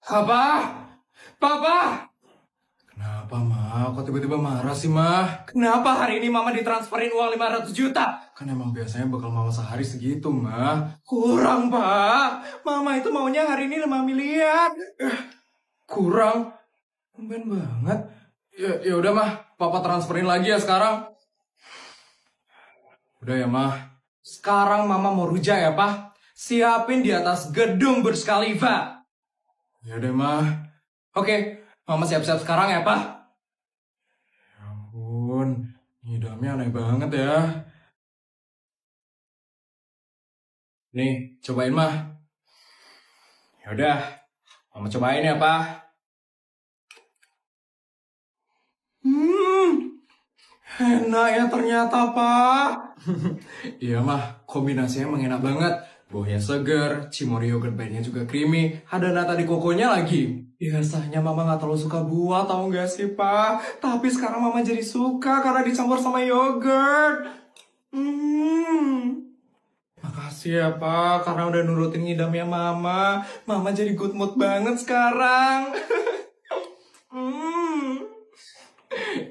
Apa? Papa? Kenapa, Ma? Kok tiba-tiba marah sih, Ma? Kenapa hari ini Mama ditransferin uang 500 juta? Kan emang biasanya bakal Mama sehari segitu, Ma. Kurang, Pak. Mama itu maunya hari ini 5 miliar. Kurang? Tumben banget. Ya udah, Ma. Papa transferin lagi ya sekarang. Udah ya, Ma. Sekarang Mama mau rujak ya, Pak? Siapin di atas gedung Burj Khalifa. Ya udah, Ma. Oke, Mama siap-siap sekarang ya, Pak? Ya ampun, ngidamnya aneh banget ya. Nih, cobain, Mah. Ya udah, Mama cobain ya, Pak. Enak ya ternyata, Pak. Iya, Mah. Kombinasinya emang enak banget. Baunya seger, cimori yogurt pahitnya juga creamy, ada nata di kokonya lagi. Biasanya Mama gak terlalu suka buah, tau gak sih, Pak? Tapi sekarang Mama jadi suka karena dicampur sama yogurt. Makasih ya, Pak, karena udah nurutin ngidamnya Mama. Mama jadi good mood banget sekarang.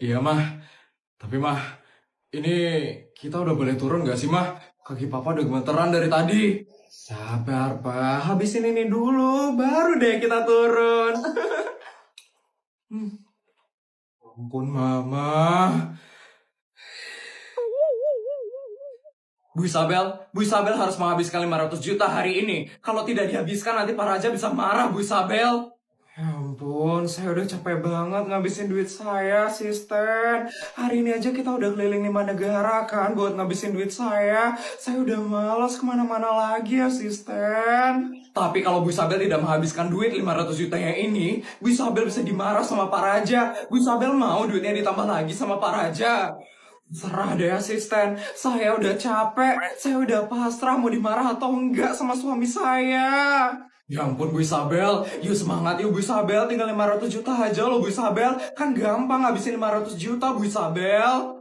Iya, Mah. Tapi, Mah, ini kita udah boleh turun gak sih, Mah? Kaki Papa udah gemeteran dari tadi. Sabar, Pak. Habisin ini dulu, baru deh kita turun. Ampun, Mama. Bu Isabel harus menghabiskan 500 juta hari ini. Kalau tidak dihabiskan, nanti Pak Raja bisa marah, Bu Isabel. Ya ampun, saya udah capek banget ngabisin duit saya, asisten. Hari ini aja kita udah keliling 5 negara kan buat ngabisin duit saya. Saya udah malas kemana-mana lagi, asisten. Tapi kalau Bu Isabel tidak menghabiskan duit 500 jutanya ini, Bu Isabel bisa dimarah sama Pak Raja. Bu Isabel mau duitnya ditambah lagi sama Pak Raja. Serah deh, asisten. Saya udah capek. Saya udah pasrah mau dimarah atau enggak sama suami saya. Ya ampun, Bu Isabel. Yuk semangat yuk, Bu Isabel. Tinggal 500 juta aja loh, Bu Isabel. Kan gampang ngabisin 500 juta, Bu Isabel.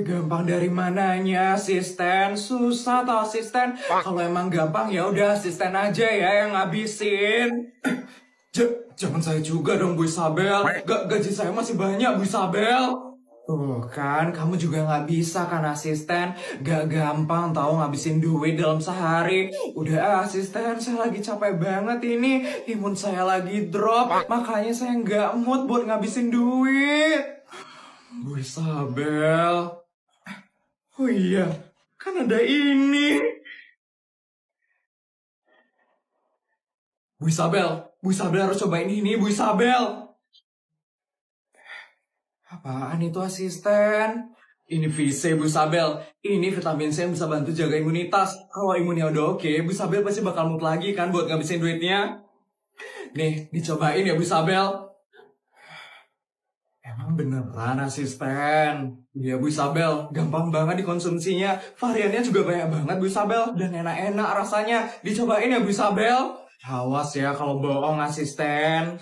Gampang dari mananya, asisten? Susah tau, asisten. Kalau emang gampang ya udah asisten aja ya yang ngabisin. Jangan saya juga dong, Bu Isabel. Gaji saya masih banyak, Bu Isabel. Tuh kan, kamu juga nggak bisa kan, asisten. Gak gampang tahu ngabisin duit dalam sehari. Udah, asisten, saya lagi capek banget ini. Imun saya lagi drop, makanya saya nggak mood buat ngabisin duit. Bu Isabel. Oh iya, kan ada ini. Bu Isabel harus cobain ini, Bu Isabel. Apaan itu, asisten? Ini VC, Bu Isabel. Ini vitamin C yang bisa bantu jaga imunitas. Kalau imunnya udah oke, Bu Isabel pasti bakal mood lagi kan buat ngabisin duitnya. Nih, dicobain ya, Bu Isabel. Emang beneran, asisten? Iya, Bu Isabel. Gampang banget dikonsumsinya. Variannya juga banyak banget, Bu Isabel. Dan enak-enak rasanya. Dicobain ya, Bu Isabel. Awas ya kalau bohong, asisten.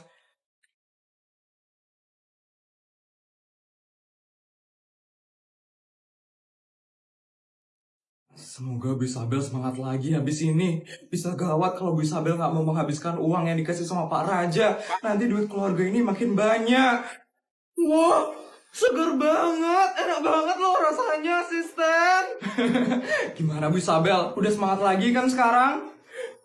Semoga Bu Isabel semangat lagi habis ini. Bisa gawat kalau Bu Isabel nggak mau menghabiskan uang yang dikasih sama Pak Raja. Nanti duit keluarga ini makin banyak. Wah, seger banget. Enak banget loh rasanya, asisten. Gimana, Bu Isabel? Udah semangat lagi kan sekarang?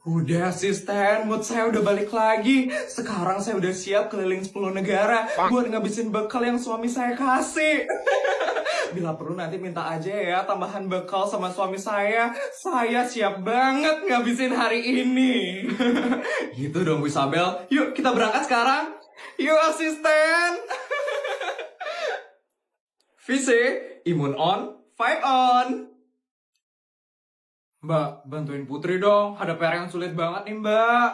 Udah, asisten, mood saya udah balik lagi. Sekarang saya udah siap keliling 10 negara buat ngabisin bekal yang suami saya kasih. Bila perlu nanti minta aja ya tambahan bekal sama suami saya. Saya siap banget ngabisin hari ini. Gitu dong, Bu Isabel. Yuk, kita berangkat sekarang. Yuk, asisten. VC, imun on, vibe on. Mbak, bantuin Putri dong. Ada PR yang sulit banget nih, Mbak.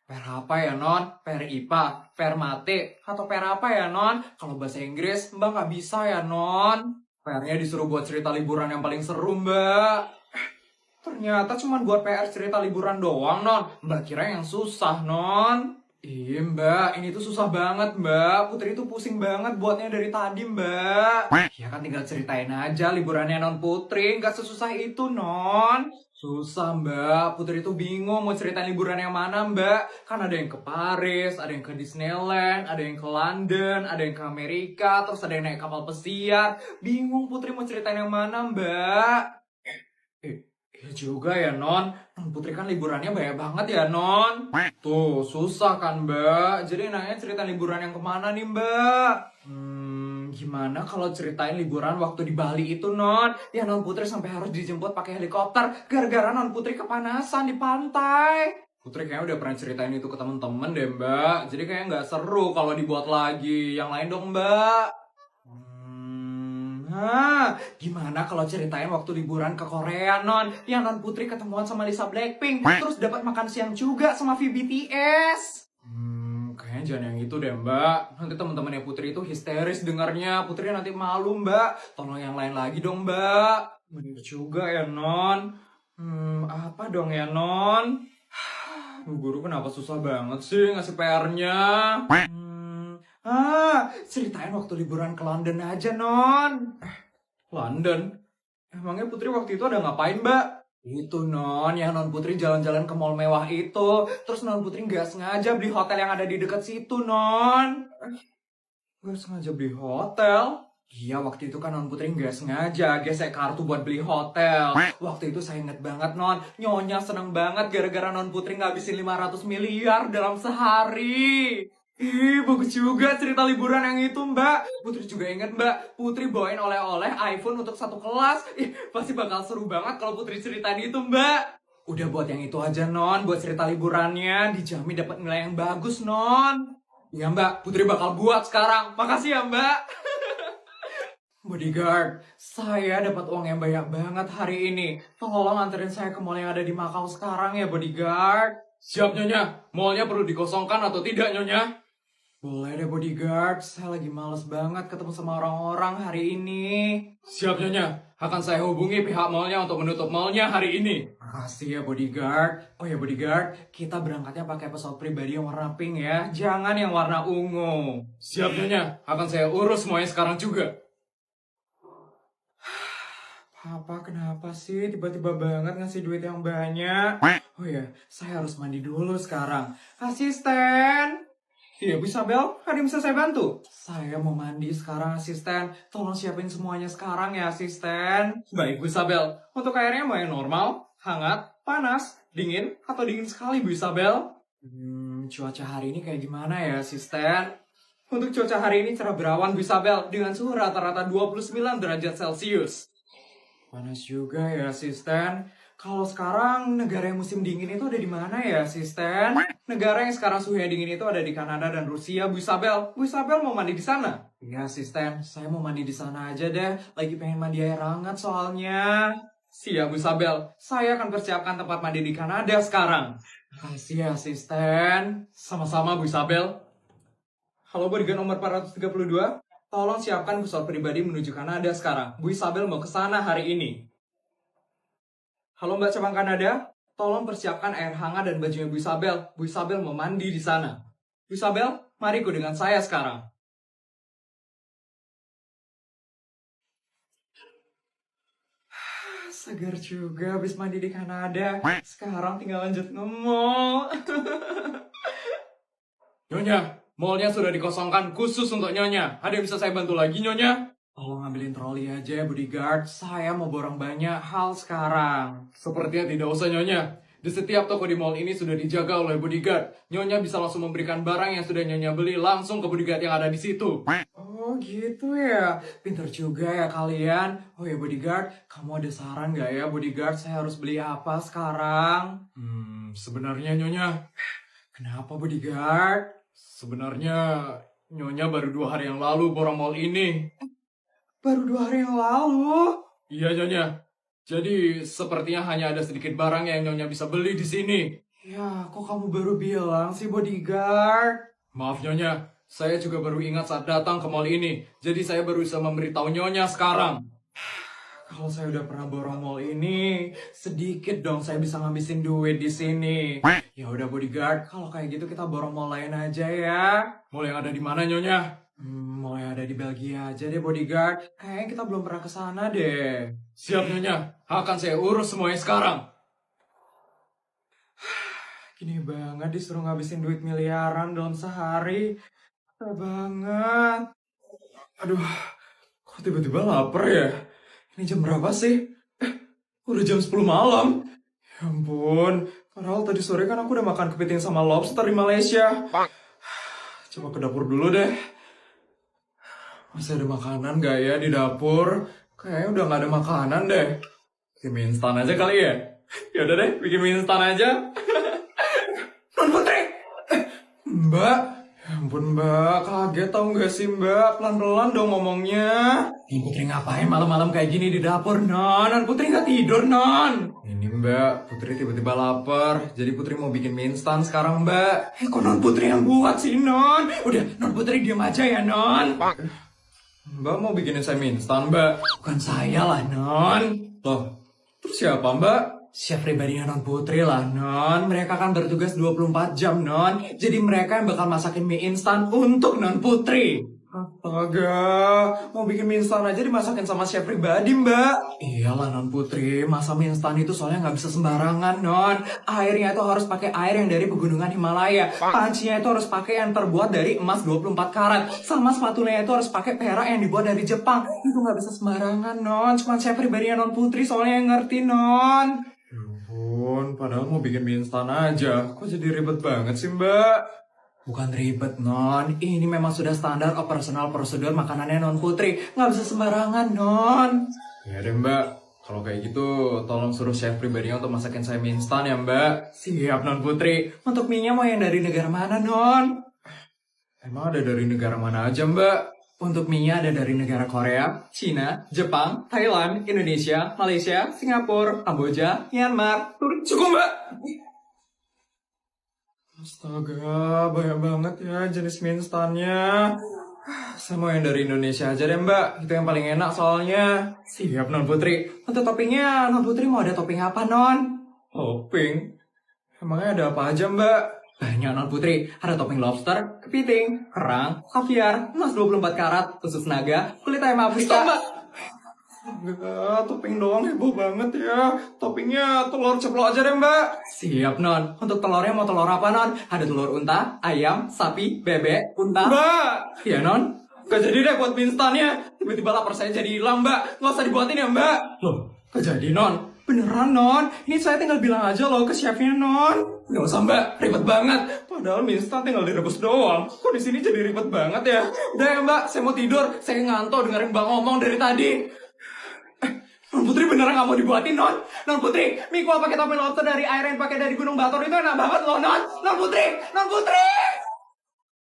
PR apa ya, Non? PR IPA, PR Mate, atau PR apa ya, Non? Kalau bahasa Inggris, Mbak nggak bisa ya, Non? PR-nya disuruh buat cerita liburan yang paling seru, Mbak. Ternyata cuma buat PR cerita liburan doang, Non. Mbak kira yang susah, Non. Iya mbak, ini tuh susah banget mbak. Putri tuh pusing banget buatnya dari tadi mbak. Ya kan tinggal ceritain aja liburannya non Putri, nggak sesusah itu non. Susah mbak, Putri tuh bingung mau ceritain liburan yang mana mbak. Kan ada yang ke Paris, ada yang ke Disneyland, ada yang ke London, ada yang ke Amerika, terus ada yang naik kapal pesiar. Bingung Putri mau ceritain yang mana mbak. Iya juga ya non. Non Putri kan liburannya banyak banget ya non. Tuh susah kan mbak. Jadi nanya cerita liburan yang kemana nih mbak? Gimana kalau ceritain liburan waktu di Bali itu non? Ya non Putri sampai harus dijemput pakai helikopter gara-gara non Putri kepanasan di pantai. Putri kayaknya udah pernah ceritain itu ke temen-temen deh mbak. Jadi kayaknya nggak seru kalau dibuat lagi. Yang lain dong mbak. Gimana kalau ceritain waktu liburan ke Korea, Non? Yang Non Putri ketemuan sama Lisa Blackpink, terus dapat makan siang juga sama VBTS. Kayaknya jangan yang itu deh, Mbak. Nanti teman-temannya Putri itu histeris dengarnya. Putri nanti malu, Mbak. Tolong yang lain lagi dong, Mbak. Bener juga ya, Non. Apa dong ya, Non? Bu guru kenapa susah banget sih ngasih PR-nya? Ceritain waktu liburan ke London aja, Non. London? Emangnya Putri waktu itu ada ngapain, Mbak? Itu, Non. Yang Non Putri jalan-jalan ke mall mewah itu. Terus Non Putri nggak sengaja beli hotel yang ada di dekat situ, Non. Nggak sengaja beli hotel? Iya, waktu itu kan Non Putri nggak sengaja gesek kartu buat beli hotel. Waktu itu saya inget banget, Non. Nyonya seneng banget gara-gara Non Putri ngabisin 500 miliar dalam sehari. Ih, bagus juga cerita liburan yang itu, Mbak. Putri juga inget, Mbak. Putri bawain oleh-oleh iPhone untuk satu kelas. Ih, pasti bakal seru banget kalau Putri ceritain itu, Mbak. Udah buat yang itu aja, Non. Buat cerita liburannya, dijamin dapat nilai yang bagus, Non. Iya, Mbak. Putri bakal buat sekarang. Makasih ya, Mbak. Bodyguard, saya dapat uang yang banyak banget hari ini. Tolong anterin saya ke mall yang ada di Macau sekarang ya, Bodyguard. Siap, Nyonya. Mallnya perlu dikosongkan atau tidak, Nyonya? Boleh deh, Bodyguard. Saya lagi males banget ketemu sama orang-orang hari ini. Siap, Nyonya. Akan saya hubungi pihak mallnya untuk menutup mallnya hari ini. Makasih ya, Bodyguard. Oh ya, Bodyguard. Kita berangkatnya pakai pesawat pribadi yang warna pink ya. Jangan yang warna ungu. Siap, Nyonya. Akan saya urus semuanya sekarang juga. Papa kenapa sih tiba-tiba banget ngasih duit yang banyak? Oh ya, saya harus mandi dulu sekarang. Asisten! Iya, Bu Isabel, ada yang bisa saya bantu? Saya mau mandi sekarang, asisten. Tolong siapin semuanya sekarang ya, asisten. Baik, Bu Isabel. Untuk airnya mau yang normal, hangat, panas, dingin, atau dingin sekali, Bu Isabel? Cuaca hari ini kayak gimana ya, asisten? Untuk cuaca hari ini cerah berawan, Bu Isabel, dengan suhu rata-rata 29 derajat Celcius. Panas juga ya, asisten. Kalau sekarang negara yang musim dingin itu ada di mana ya, asisten? Negara yang sekarang suhunya dingin itu ada di Kanada dan Rusia, Bu Isabel. Bu Isabel mau mandi di sana? Iya, asisten. Saya mau mandi di sana aja deh. Lagi pengen mandi air hangat soalnya. Siap, Bu Isabel. Saya akan persiapkan tempat mandi di Kanada sekarang. Makasih ya, asisten. Sama-sama, Bu Isabel. Halo, bodyguard nomor 432. Tolong siapkan pesawat pribadi menuju Kanada sekarang. Bu Isabel mau ke sana hari ini. Halo Mbak Cabang Kanada, tolong persiapkan air hangat dan bajunya Bu Isabel. Bu Isabel mau mandi di sana. Bu Isabel, mari ikut dengan saya sekarang. Segar juga habis mandi di Kanada. Sekarang tinggal lanjut nge-mall. Nyonya, mallnya sudah dikosongkan khusus untuk Nyonya. Ada yang bisa saya bantu lagi, Nyonya? Tolong ngambilin troli aja ya, bodyguard. Saya mau borong banyak hal sekarang. Sepertinya tidak usah, Nyonya. Di setiap toko di mall ini sudah dijaga oleh bodyguard. Nyonya bisa langsung memberikan barang yang sudah Nyonya beli langsung ke bodyguard yang ada di situ. Oh gitu ya. Pinter juga ya kalian. Oh ya, bodyguard, kamu ada saran gak ya, bodyguard? Saya harus beli apa sekarang? Sebenarnya Nyonya. Kenapa, bodyguard? Sebenarnya Nyonya baru 2 hari yang lalu borong mall ini. Baru 2 hari yang lalu? Iya, Nyonya. Jadi, sepertinya hanya ada sedikit barang yang Nyonya bisa beli di sini. Ya, kok kamu baru bilang sih, bodyguard? Maaf, Nyonya. Saya juga baru ingat saat datang ke mall ini. Jadi, saya baru bisa memberitahu Nyonya sekarang. Kalau saya udah pernah borong mall ini, sedikit dong saya bisa ngabisin duit di sini. Ya udah bodyguard, kalau kayak gitu kita borong mall lain aja ya. Mall yang ada di mana Nyonya? Mall yang ada di Belgia aja deh bodyguard. Kayaknya kita belum pernah ke sana deh. Siap Nyonya, akan saya urus semuanya sekarang. Gini banget disuruh ngabisin duit miliaran dalam sehari. Capek banget. Aduh, kok tiba-tiba lapar ya? Ini jam berapa sih? Udah jam 10 malam. Ya ampun, padahal tadi sore kan aku udah makan kepiting sama lobster di Malaysia. Coba ke dapur dulu deh. Masih ada makanan gak ya di dapur? Kayaknya udah gak ada makanan deh. Bikin mie instan aja kali ya? Yaudah deh, bikin mie instan aja. Non Putri! Mbak, ya ampun mbak, kaget tau gak sih mbak? Pelan-pelan dong ngomongnya. Non Putri ngapain malam-malam kayak gini di dapur, Non? Non Putri gak tidur, Non? Ini mbak, Putri tiba-tiba lapar. Jadi Putri mau bikin mie instan sekarang mbak. Kok Non Putri yang buat sih, Non? Udah, Non Putri diam aja ya, Non? Mbak mau bikinin saya mie instan, mbak? Bukan saya lah, Non. Loh, terus siapa mbak? Chef pribadinya Non Putri lah, Non. Mereka kan bertugas 24 jam, Non. Jadi mereka yang bakal masakin mie instan untuk Non Putri. Astaga, mau bikin mie instan aja dimasakin sama chef pribadi, Mbak. Iyalah, Non Putri. Masa mie instan itu soalnya nggak bisa sembarangan, Non. Airnya itu harus pakai air yang dari pegunungan Himalaya. Pancinya itu harus pakai yang terbuat dari emas 24 karat. Sama sepatunya itu harus pakai perak yang dibuat dari Jepang. Itu nggak bisa sembarangan, Non. Cuma chef pribadinya Non Putri soalnya yang ngerti, Non. Ya ampun, padahal mau bikin mie instan aja. Kok jadi ribet banget sih, Mbak? Bukan ribet, Non. Ini memang sudah standar operasional prosedur makanannya Non Putri. Nggak bisa sembarangan, Non. Ya deh, Mbak. Kalau kayak gitu, tolong suruh chef pribadinya untuk masakin saya mie instan ya, Mbak. Siap, Non Putri. Untuk mie-nya mau yang dari negara mana, Non? Emang ada dari negara mana aja, Mbak? Untuk mie-nya ada dari negara Korea, Cina, Jepang, Thailand, Indonesia, Malaysia, Singapura, Kamboja, Myanmar. Cukup, Mbak! Astaga, banyak banget ya jenis mie instannya. Saya mau yang dari Indonesia aja deh mbak, itu yang paling enak soalnya. Siap Non Putri. Untuk toppingnya, Non Putri mau ada topping apa Non? Topping? Emangnya ada apa aja mbak? Banyak Non Putri, ada topping lobster, kepiting, kerang, kaviar, emas 24 karat, usus naga, kulit ayam Afrika. Stop mbak! Enggak, topping doang heboh banget ya. Toppingnya telur ceplok aja deh mbak. Siap Non. Untuk telurnya mau telur apa Non? Ada telur unta, ayam, sapi, bebek, unta. Mbak! Iya Non. Gak jadi deh buat mie instannya. Tiba-tiba lapar saya jadi hilang mbak. Gak usah dibuatin ya mbak. Loh, gak jadi Non. Beneran Non. Ini saya tinggal bilang aja loh ke chefnya Non. Gak usah mbak, ribet banget. Padahal mie instan tinggal direbus doang. Kok di sini jadi ribet banget ya? Udah ya mbak, saya mau tidur. Saya ngantuk dengerin mbak ngomong dari tadi. Non Putri beneran gak mau dibuatin, Non? Non Putri, mie kuah pakai topping lobster dari air yang pakai dari Gunung Batur itu enak banget loh, Non! Non Putri! Non Putri!